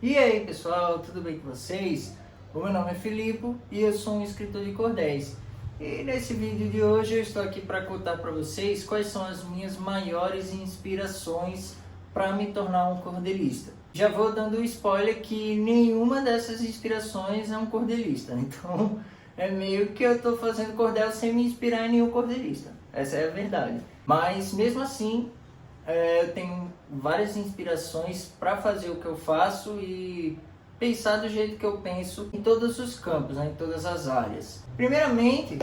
E aí pessoal, tudo bem com vocês? O meu nome é Filipe e eu sou um escritor de cordéis. E nesse vídeo de hoje eu estou aqui para contar para vocês quais são as minhas maiores inspirações para me tornar um cordelista. Já vou dando um spoiler que nenhuma dessas inspirações é um cordelista, então é meio que eu estou fazendo cordel sem me inspirar em nenhum cordelista, essa é a verdade. Mas mesmo assim, eu tenho várias inspirações para fazer o que eu faço e pensar do jeito que eu penso em todos os campos, né, em todas as áreas. Primeiramente,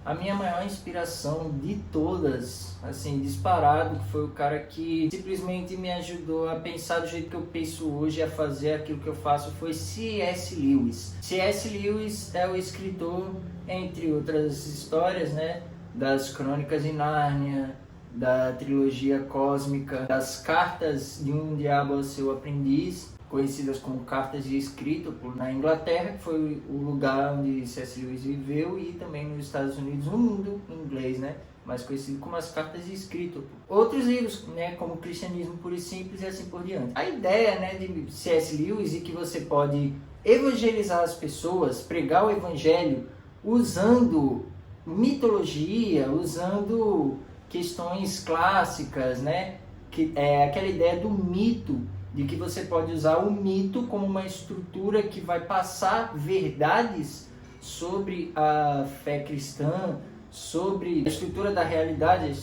a minha maior inspiração de todas, assim, disparado, que foi o cara que simplesmente me ajudou a pensar do jeito que eu penso hoje, a fazer aquilo que eu faço, foi C.S. Lewis. C.S. Lewis é o escritor, entre outras histórias, né, das Crônicas de Nárnia, da trilogia cósmica, das Cartas de um Diabo ao Seu Aprendiz, conhecidas como Cartas de Escritopo, na Inglaterra, que foi o lugar onde C.S. Lewis viveu, e também nos Estados Unidos, no mundo inglês, né, mais conhecido como as Cartas de Escritopo. Outros livros, né, como Cristianismo Puro e Simples e assim por diante. A ideia, né, de C.S. Lewis é que você pode evangelizar as pessoas, pregar o evangelho usando mitologia, usando questões clássicas, né? Que é aquela ideia do mito, de que você pode usar o mito como uma estrutura que vai passar verdades sobre a fé cristã, sobre a estrutura da realidade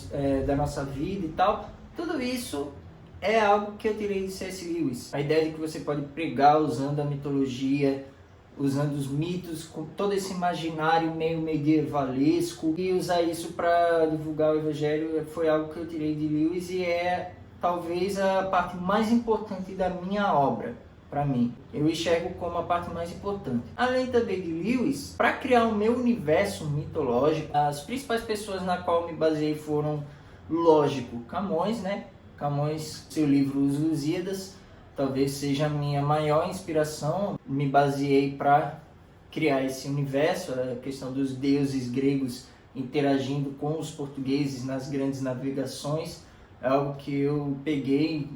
da nossa vida e tal. Tudo isso é algo que eu tirei de C.S. Lewis. A ideia de que você pode pregar usando a mitologia, usando os mitos, com todo esse imaginário meio medievalesco, e usar isso para divulgar o evangelho foi algo que eu tirei de Lewis e é talvez a parte mais importante da minha obra, para mim. Eu enxergo como a parte mais importante. Além também de Lewis, para criar o meu universo mitológico, as principais pessoas na qual me baseei foram, lógico, Camões, né? Camões, seu livro Os Lusíadas, talvez seja a minha maior inspiração. Me baseei para criar esse universo, a questão dos deuses gregos interagindo com os portugueses nas grandes navegações, é algo que eu peguei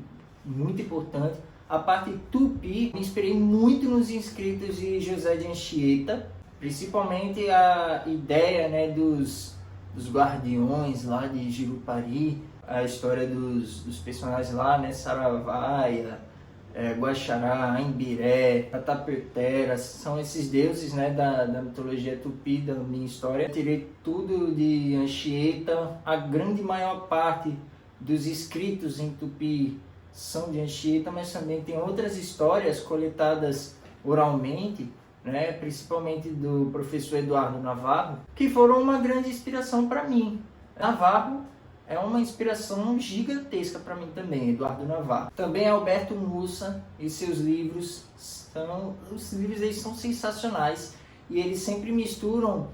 muito importante. A parte tupi, me inspirei muito nos escritos de José de Anchieta, principalmente a ideia, né, dos guardiões lá de Jurupari, a história dos personagens lá, né, Saravaia, Guaxará, Imbiré, Tatapertera, são esses deuses, né, da mitologia tupi, da minha história. Eu tirei tudo de Anchieta, a grande maior parte dos escritos em tupi são de Anchieta, mas também tem outras histórias coletadas oralmente, né, principalmente do professor Eduardo Navarro, que foram uma grande inspiração para mim. Navarro é uma inspiração gigantesca para mim também, Eduardo Navarro. Também Alberto Mussa e seus livros os livros eles são sensacionais e eles sempre misturam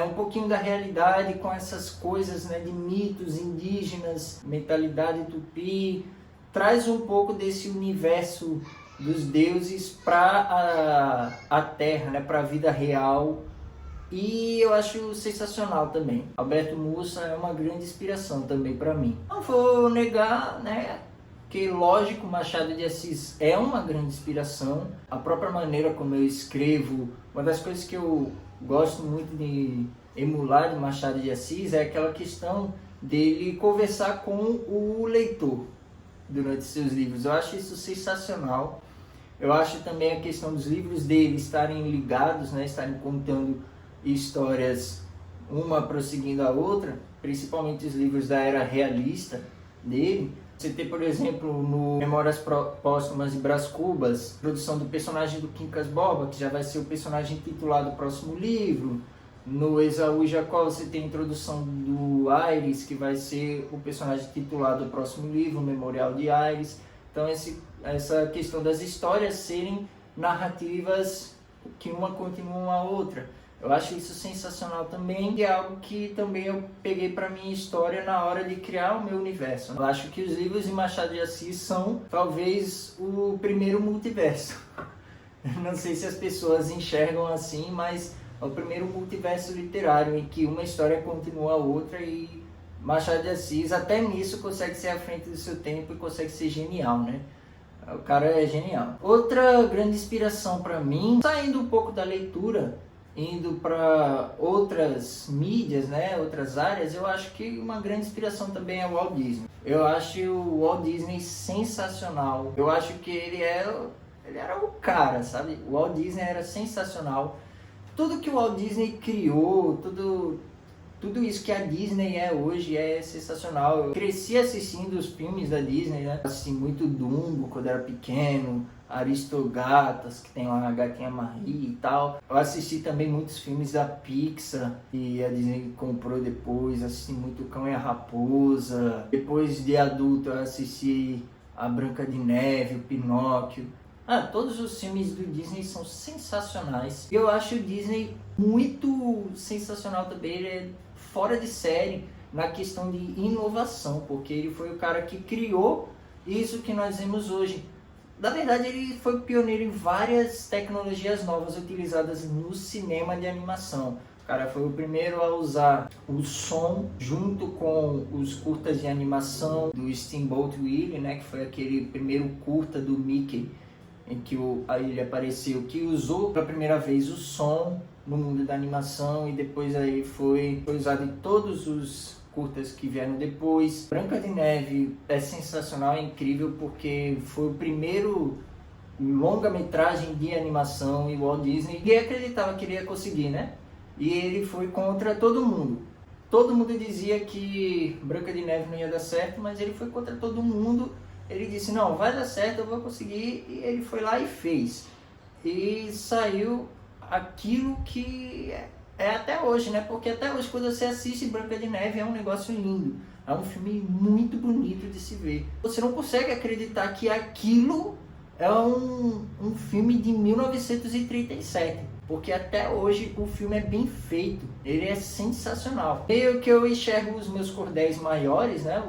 um pouquinho da realidade com essas coisas, né, de mitos indígenas, mentalidade tupi, traz um pouco desse universo dos deuses para a terra, né, para a vida real. E eu acho sensacional também. Alberto Mussa é uma grande inspiração também para mim. Não vou negar, né, que lógico, Machado de Assis é uma grande inspiração. A própria maneira como eu escrevo, uma das coisas que eu gosto muito de emular de Machado de Assis é aquela questão dele conversar com o leitor durante seus livros. Eu acho isso sensacional. Eu acho também a questão dos livros dele estarem ligados, né, estarem contando histórias uma prosseguindo a outra, principalmente os livros da era realista dele. Você tem, por exemplo, no Memórias Póstumas de Brás Cubas, produção do personagem do Quincas Borba, que já vai ser o personagem titulado do próximo livro. No Esaú e Jacó você tem a introdução do Aires, que vai ser o personagem titulado do próximo livro, o Memorial de Aires. Então essa questão das histórias serem narrativas que uma continua a outra. Eu acho isso sensacional também, e é algo que também eu peguei para minha história na hora de criar o meu universo. Eu acho que os livros de Machado de Assis são talvez o primeiro multiverso. Não sei se as pessoas enxergam assim, mas é o primeiro multiverso literário em que uma história continua a outra, e Machado de Assis até nisso consegue ser à frente do seu tempo e consegue ser genial, né? O cara é genial. Outra grande inspiração para mim, saindo um pouco da leitura, indo para outras mídias, né, outras áreas, eu acho que uma grande inspiração também é o Walt Disney. Eu acho o Walt Disney sensacional. Eu acho que ele era o cara, sabe? O Walt Disney era sensacional. Tudo que o Walt Disney criou, tudo isso que a Disney é hoje é sensacional. Eu cresci assistindo os filmes da Disney, né? Assisti muito Dumbo quando era pequeno, Aristogatas, que tem lá a Gatinha Marie e tal. Eu assisti também muitos filmes da Pixar, que a Disney comprou depois. Assisti muito Cão e a Raposa. Depois de adulto eu assisti a Branca de Neve, o Pinóquio. Todos os filmes do Disney são sensacionais. Eu acho o Disney muito sensacional também. Ele é fora de série na questão de inovação, porque ele foi o cara que criou isso que nós vemos hoje. Na verdade, ele foi pioneiro em várias tecnologias novas utilizadas no cinema de animação. O cara foi o primeiro a usar o som junto com os curtas de animação do Steamboat Willie, né, que foi aquele primeiro curta do Mickey em que ele apareceu, que usou pela primeira vez o som no mundo da animação, e depois aí foi usado em todos os curtas que vieram depois. Branca de Neve é sensacional, é incrível, porque foi o primeiro longa-metragem de animação, e o Walt Disney, ninguém acreditava que ele ia conseguir, né? E ele foi contra todo mundo. Todo mundo dizia que Branca de Neve não ia dar certo, mas ele foi contra todo mundo. Ele disse, não, vai dar certo, eu vou conseguir, e ele foi lá e fez. E saiu aquilo que é até hoje, né? Porque até hoje, quando você assiste Branca de Neve, é um negócio lindo. É um filme muito bonito de se ver. Você não consegue acreditar que aquilo é um filme de 1937. Porque até hoje o filme é bem feito. Ele é sensacional. Meio que eu enxergo os meus cordéis maiores, né?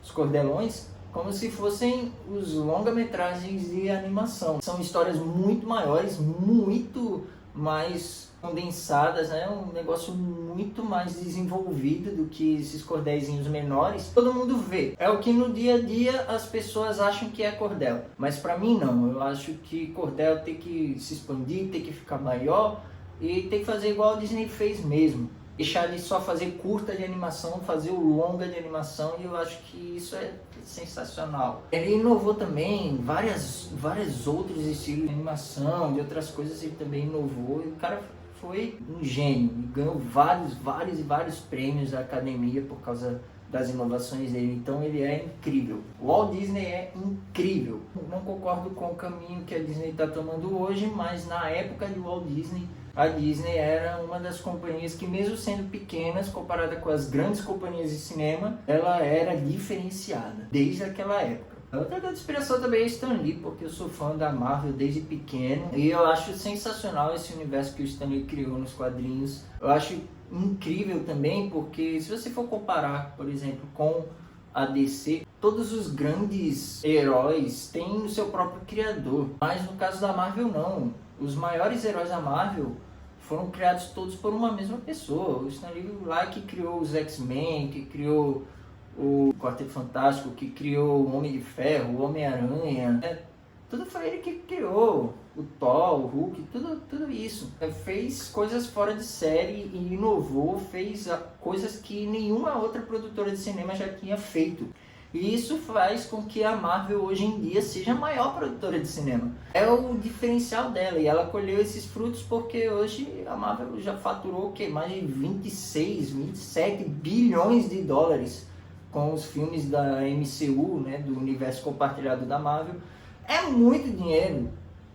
Os cordelões, como se fossem os longa-metragens de animação. São histórias muito maiores, muito mais condensadas, né? Um negócio muito mais desenvolvido do que esses cordéisinhos menores. Todo mundo vê. É o que no dia a dia as pessoas acham que é cordel. Mas para mim não. Eu acho que cordel tem que se expandir, tem que ficar maior e tem que fazer igual a Disney fez mesmo. Deixar de só fazer curta de animação, fazer o longa de animação, e eu acho que isso é sensacional. Ele inovou também vários outros estilos de animação, de outras coisas ele também inovou, e o cara foi um gênio, e ganhou vários prêmios da academia por causa das inovações dele. Então ele é incrível. O Walt Disney é incrível. Não concordo com o caminho que a Disney está tomando hoje, mas na época de Walt Disney, a Disney era uma das companhias que, mesmo sendo pequenas, comparada com as grandes companhias de cinema, ela era diferenciada desde aquela época. Outra grande inspiração também é Stan Lee, porque eu sou fã da Marvel desde pequeno, e eu acho sensacional esse universo que o Stan Lee criou nos quadrinhos. Eu acho incrível também, porque se você for comparar, por exemplo, com a DC, todos os grandes heróis têm o seu próprio criador, mas no caso da Marvel não. Os maiores heróis da Marvel foram criados todos por uma mesma pessoa. O Stan Lee lá que criou os X-Men, que criou o Quarteto Fantástico, que criou o Homem de Ferro, o Homem-Aranha. Tudo foi ele que criou. O Thor, o Hulk, tudo isso. Fez coisas fora de série e inovou, fez coisas que nenhuma outra produtora de cinema já tinha feito. E isso faz com que a Marvel hoje em dia seja a maior produtora de cinema. É o diferencial dela, e ela colheu esses frutos porque hoje a Marvel já faturou mais de 26, 27 bilhões de dólares com os filmes da MCU, né, do universo compartilhado da Marvel. É muito dinheiro.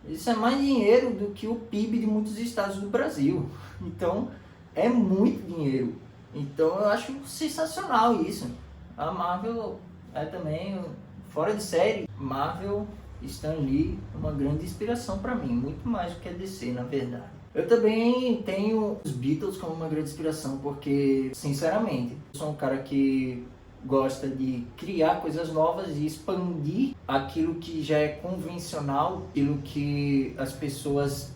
Isso é mais dinheiro do que o PIB de muitos estados do Brasil. Então, é muito dinheiro. Então, eu acho sensacional isso. A Marvel é também fora de série. Marvel, Stan Lee, uma grande inspiração para mim, muito mais do que a DC, na verdade. Eu também tenho os Beatles como uma grande inspiração, porque, sinceramente, eu sou um cara que gosta de criar coisas novas e expandir aquilo que já é convencional, aquilo que as pessoas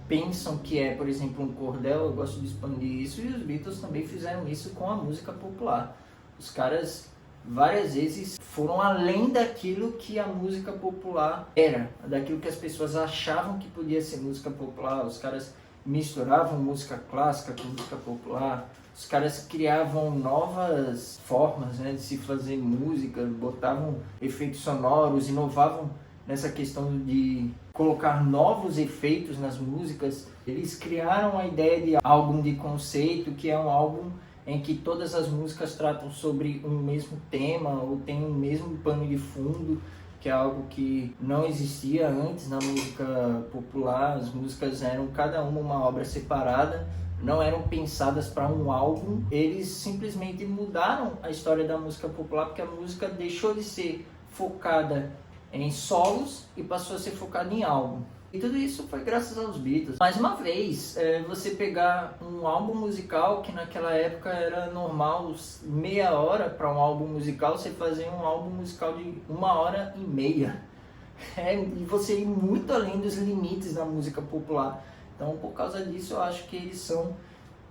pensam que é, por exemplo, um cordel. Eu gosto de expandir isso, e os Beatles também fizeram isso com a música popular. Os caras várias vezes foram além daquilo que a música popular era, daquilo que as pessoas achavam que podia ser música popular. Os caras misturavam música clássica com música popular, os caras criavam novas formas, né, de se fazer música, botavam efeitos sonoros, inovavam nessa questão de colocar novos efeitos nas músicas. Eles criaram a ideia de álbum de conceito, que é um álbum em que todas as músicas tratam sobre um mesmo tema ou tem um mesmo pano de fundo, que é algo que não existia antes na música popular. As músicas eram cada uma obra separada, não eram pensadas para um álbum. Eles simplesmente mudaram a história da música popular, porque a música deixou de ser focada em solos e passou a ser focada em álbum. E tudo isso foi graças aos Beatles. Mais uma vez, você pegar um álbum musical, que naquela época era normal meia hora para um álbum musical, você fazer um álbum musical de 1h30. E você ir muito além dos limites da música popular. Então, por causa disso, eu acho que eles são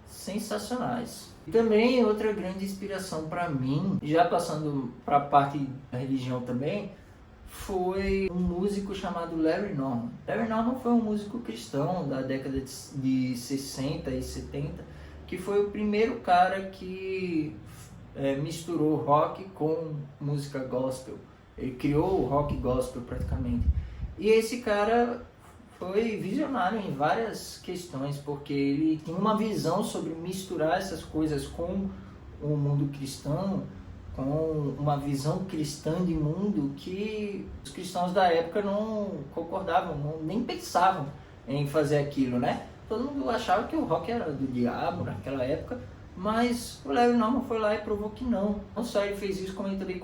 sensacionais. E também outra grande inspiração para mim, já passando para a parte da religião também, foi um músico chamado Larry Norman. Larry Norman foi um músico cristão da década de 60 e 70, que foi o primeiro cara que misturou rock com música gospel. Ele criou o rock gospel praticamente. E esse cara foi visionário em várias questões, porque ele tinha uma visão sobre misturar essas coisas com o mundo cristão, com uma visão cristã de mundo que os cristãos da época não concordavam, nem pensavam em fazer aquilo, né? Todo mundo achava que o rock era do diabo naquela época, mas o Larry Norman foi lá e provou que não. Não só ele fez isso, como ele também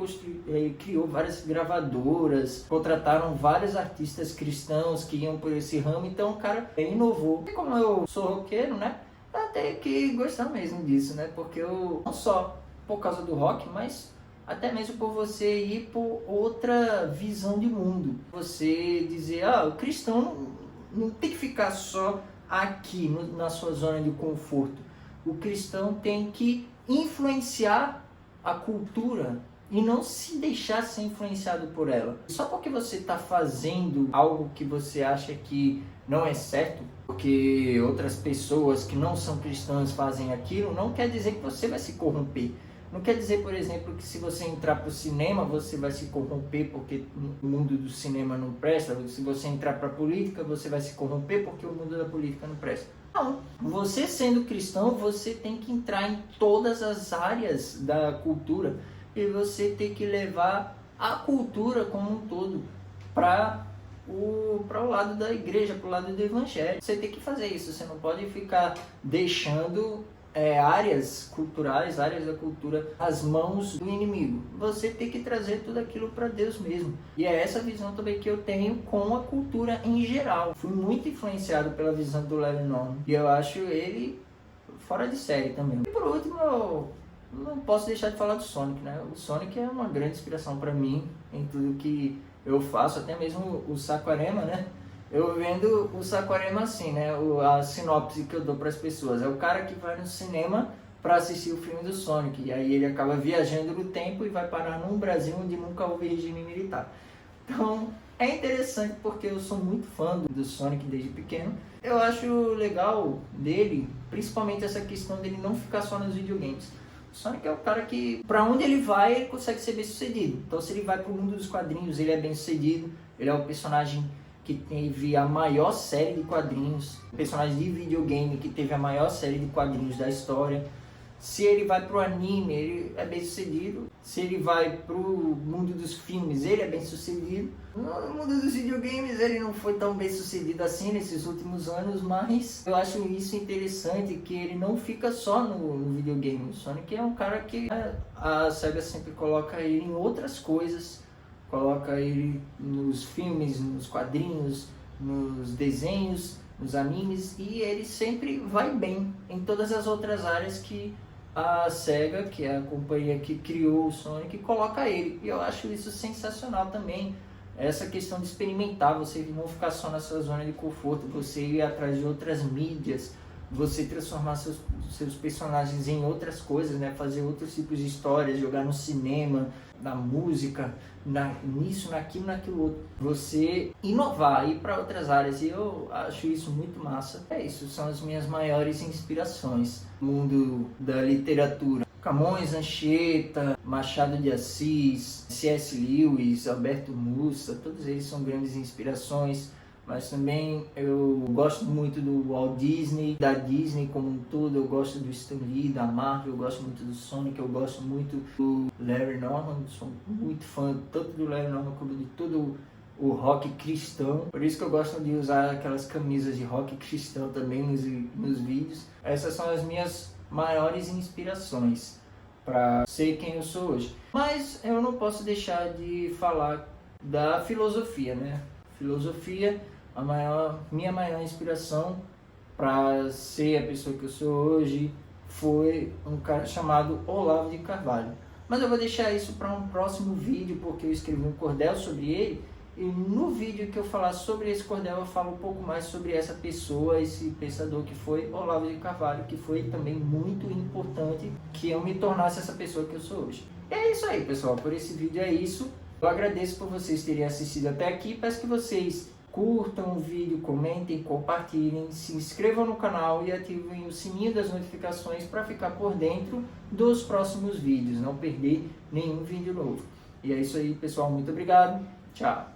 ele criou várias gravadoras, contrataram vários artistas cristãos que iam por esse ramo. Então o cara inovou. E como eu sou roqueiro, né? Eu tenho que gostar mesmo disso, né? Porque eu não só por causa do rock, mas até mesmo por você ir por outra visão de mundo. Você dizer, o cristão não tem que ficar só aqui na sua zona de conforto. O cristão tem que influenciar a cultura e não se deixar ser influenciado por ela. Só porque você está fazendo algo que você acha que não é certo, porque outras pessoas que não são cristãs fazem aquilo, não quer dizer que você vai se corromper. Não quer dizer, por exemplo, que se você entrar para o cinema, você vai se corromper porque o mundo do cinema não presta. Se você entrar para a política, você vai se corromper porque o mundo da política não presta. Não. Você sendo cristão, você tem que entrar em todas as áreas da cultura e você tem que levar a cultura como um todo para o lado da igreja, para o lado do evangelho. Você tem que fazer isso, você não pode ficar deixando áreas culturais, áreas da cultura às mãos do inimigo. Você tem que trazer tudo aquilo para Deus mesmo. E é essa visão também que eu tenho com a cultura em geral. Fui muito influenciado pela visão do Larry Norman e eu acho ele fora de série também. E por último, eu não posso deixar de falar do Sonic, né? O Sonic é uma grande inspiração para mim em tudo que eu faço, até mesmo o Saquarema, né? Eu vendo o Saquarema assim, né? A sinopse que eu dou para as pessoas. É o cara que vai no cinema para assistir o filme do Sonic. E aí ele acaba viajando no tempo e vai parar num Brasil onde nunca houve regime militar. Então é interessante porque eu sou muito fã do Sonic desde pequeno. Eu acho legal dele, principalmente essa questão dele não ficar só nos videogames. O Sonic é o cara que, para onde ele vai, ele consegue ser bem sucedido. Então se ele vai para o mundo dos quadrinhos, ele é bem sucedido. Ele é o personagem que teve a maior série de quadrinhos, personagem de videogame que teve a maior série de quadrinhos da história. Se ele vai pro anime, ele é bem sucedido. Se ele vai pro mundo dos filmes, ele é bem sucedido. No mundo dos videogames, ele não foi tão bem sucedido assim nesses últimos anos, mas eu acho isso interessante, que ele não fica só no videogame. O Sonic é um cara que a SEGA sempre coloca ele em outras coisas, coloca ele nos filmes, nos quadrinhos, nos desenhos, nos animes, e ele sempre vai bem em todas as outras áreas que a SEGA, que é a companhia que criou o Sonic, coloca ele. E eu acho isso sensacional também, essa questão de experimentar, você não ficar só na sua zona de conforto, você ir atrás de outras mídias, você transformar seus personagens em outras coisas, né? Fazer outros tipos de histórias, jogar no cinema, na música, nisso, naquilo, naquilo outro. Você inovar, ir para outras áreas, e eu acho isso muito massa. É isso, são as minhas maiores inspirações. Mundo da literatura. Camões, Anchieta, Machado de Assis, C.S. Lewis, Alberto Mussa, todos eles são grandes inspirações. Mas também eu gosto muito do Walt Disney, da Disney como um todo. Eu gosto do Stan Lee, da Marvel, eu gosto muito do Sonic, eu gosto muito do Larry Norman, sou muito fã tanto do Larry Norman como de todo o rock cristão. Por isso que eu gosto de usar aquelas camisas de rock cristão também nos vídeos. Essas são as minhas maiores inspirações para ser quem eu sou hoje. Mas eu não posso deixar de falar da filosofia, né? Filosofia, minha maior inspiração para ser a pessoa que eu sou hoje foi um cara chamado Olavo de Carvalho. Mas eu vou deixar isso para um próximo vídeo, porque eu escrevi um cordel sobre ele, e no vídeo que eu falar sobre esse cordel eu falo um pouco mais sobre essa pessoa, esse pensador que foi Olavo de Carvalho, que foi também muito importante que eu me tornasse essa pessoa que eu sou hoje. E é isso aí, pessoal, por esse vídeo é isso. Eu agradeço por vocês terem assistido até aqui, peço que vocês curtam o vídeo, comentem, compartilhem, se inscrevam no canal e ativem o sininho das notificações para ficar por dentro dos próximos vídeos, não perder nenhum vídeo novo. E é isso aí, pessoal, muito obrigado, tchau!